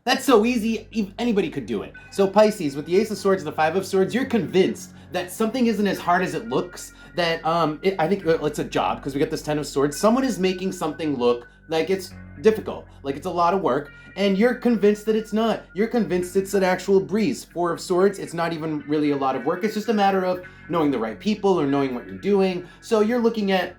That's so easy, anybody could do it. So Pisces, with the Ace of Swords and the Five of Swords, you're convinced that something isn't as hard as it looks, that I think it's a job, because we got this Ten of Swords. Someone is making something look like it's difficult, like it's a lot of work, and you're convinced that it's not. You're convinced it's an actual breeze. Four of Swords, it's not even really a lot of work. It's just a matter of knowing the right people or knowing what you're doing. So you're looking at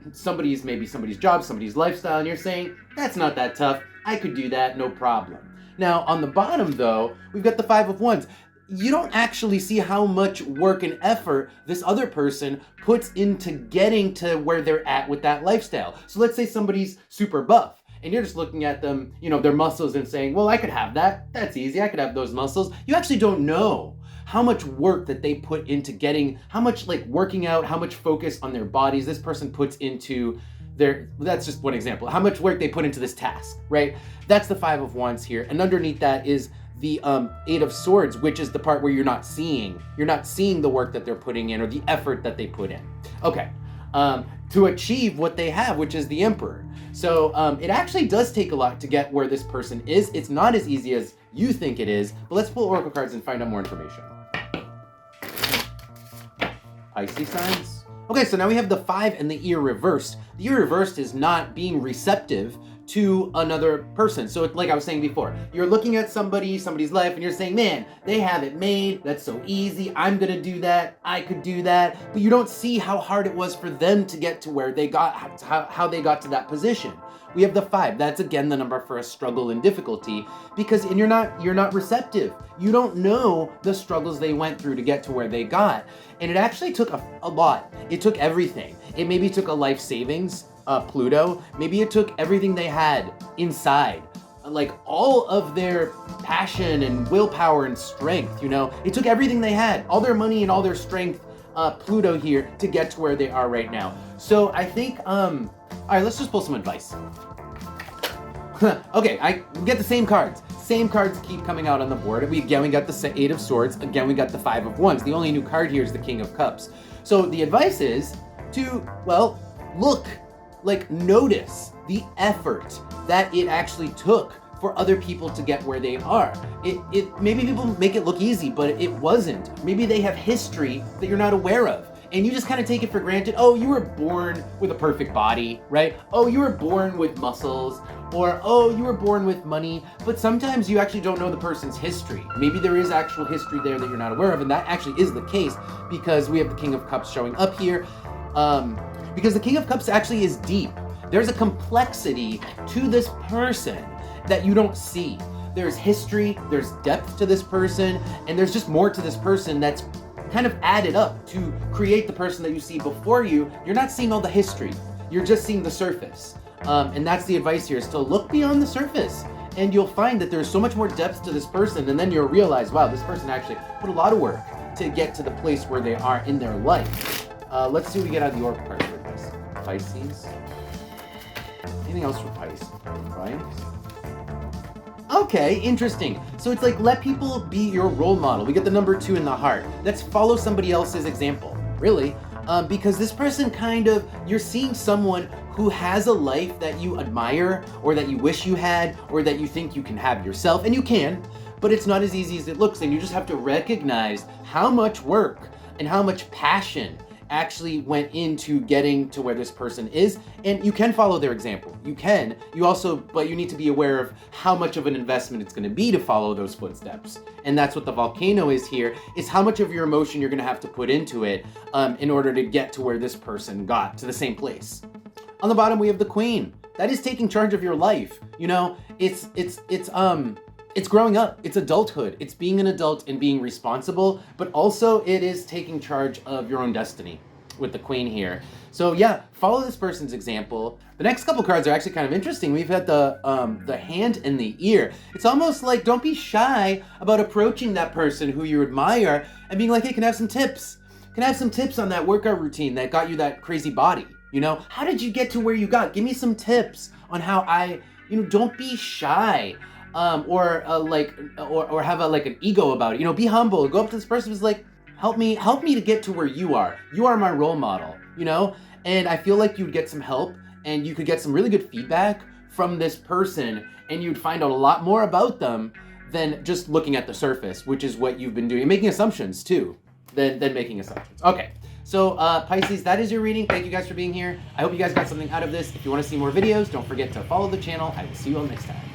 maybe somebody's job, somebody's lifestyle, and you're saying, that's not that tough. I could do that, no problem. Now, on the bottom, though, we've got the Five of Wands. You don't actually see how much work and effort this other person puts into getting to where they're at with that lifestyle. So let's say somebody's super buff, and you're just looking at them, their muscles, and saying, well, I could have that. That's easy. I could have those muscles. You actually don't know how much work that they put into getting, how much working out, how much focus on their bodies this person puts into that's just one example, how much work they put into this task, right? That's the Five of Wands here. And underneath that is the Eight of Swords, which is the part where you're not seeing the work that they're putting in or the effort that they put in. Okay, to achieve what they have, which is the Emperor. So it actually does take a lot to get where this person is. It's not as easy as you think it is, but let's pull Oracle cards and find out more information. Pisces signs. Okay, so now we have the Five and the Ear reversed. The Ear reversed is not being receptive to another person. So like I was saying before, you're looking at somebody's life, and you're saying, man, they have it made. That's so easy. I'm gonna do that. I could do that. But you don't see how hard it was for them to get to where they got, how they got to that position. We have the Five. That's again the number for a struggle and difficulty, because you're not receptive. You don't know the struggles they went through to get to where they got. And it actually took a lot. It took everything. It maybe took a life savings, Pluto. Maybe it took everything they had inside, like all of their passion and willpower and strength. It took everything they had, all their money and all their strength, Pluto here, to get to where they are right now. So I think, all right, let's just pull some advice. Okay, I get the same cards. Same cards keep coming out on the board. We got the Eight of Swords. Again, we got the Five of Wands. The only new card here is the King of Cups. So the advice is to, notice the effort that it actually took for other people to get where they are. Maybe people make it look easy, but it wasn't. Maybe they have history that you're not aware of, and you just kind of take it for granted. Oh, you were born with a perfect body, right? Oh, you were born with muscles, or oh, you were born with money. But sometimes you actually don't know the person's history. Maybe there is actual history there that you're not aware of, and that actually is the case, because we have the King of Cups showing up here. Because the King of Cups actually is deep. There's a complexity to this person that you don't see. There's history, there's depth to this person, and there's just more to this person that's kind of added up to create the person that you see before you. You're not seeing all the history. You're just seeing the surface. And that's the advice here, is to look beyond the surface, and you'll find that there's so much more depth to this person, and then you'll realize, wow, this person actually put a lot of work to get to the place where they are in their life. Let's see what we get out of the Oracle card for this. Pisces. Anything else for Pisces? Right? Okay, interesting. So it's like, let people be your role model. We get the number 2 in the heart. Let's follow somebody else's example, really. Because this person you're seeing someone who has a life that you admire, or that you wish you had, or that you think you can have yourself, and you can, but it's not as easy as it looks, and you just have to recognize how much work and how much passion actually went into getting to where this person is. And you can follow their example. But you need to be aware of how much of an investment it's going to be to follow those footsteps. And that's what the volcano is here, is how much of your emotion you're going to have to put into it in order to get to where this person got, to the same place. On the bottom, we have the Queen. That is taking charge of your life. It's growing up, it's adulthood, it's being an adult and being responsible, but also it is taking charge of your own destiny with the Queen here. So yeah, follow this person's example. The next couple cards are actually kind of interesting. We've had the Hand and the Ear. It's almost like, don't be shy about approaching that person who you admire and being like, hey, can I have some tips? Can I have some tips on that workout routine that got you that crazy body? How did you get to where you got? Give me some tips on how don't be shy. Or have an ego about it. Be humble. Go up to this person who's like, help me to get to where you are. You are my role model, And I feel like you'd get some help, and you could get some really good feedback from this person, and you'd find out a lot more about them than just looking at the surface, which is what you've been doing, and making assumptions too, than making assumptions. Okay, so Pisces, that is your reading. Thank you guys for being here. I hope you guys got something out of this. If you want to see more videos, don't forget to follow the channel. I will see you all next time.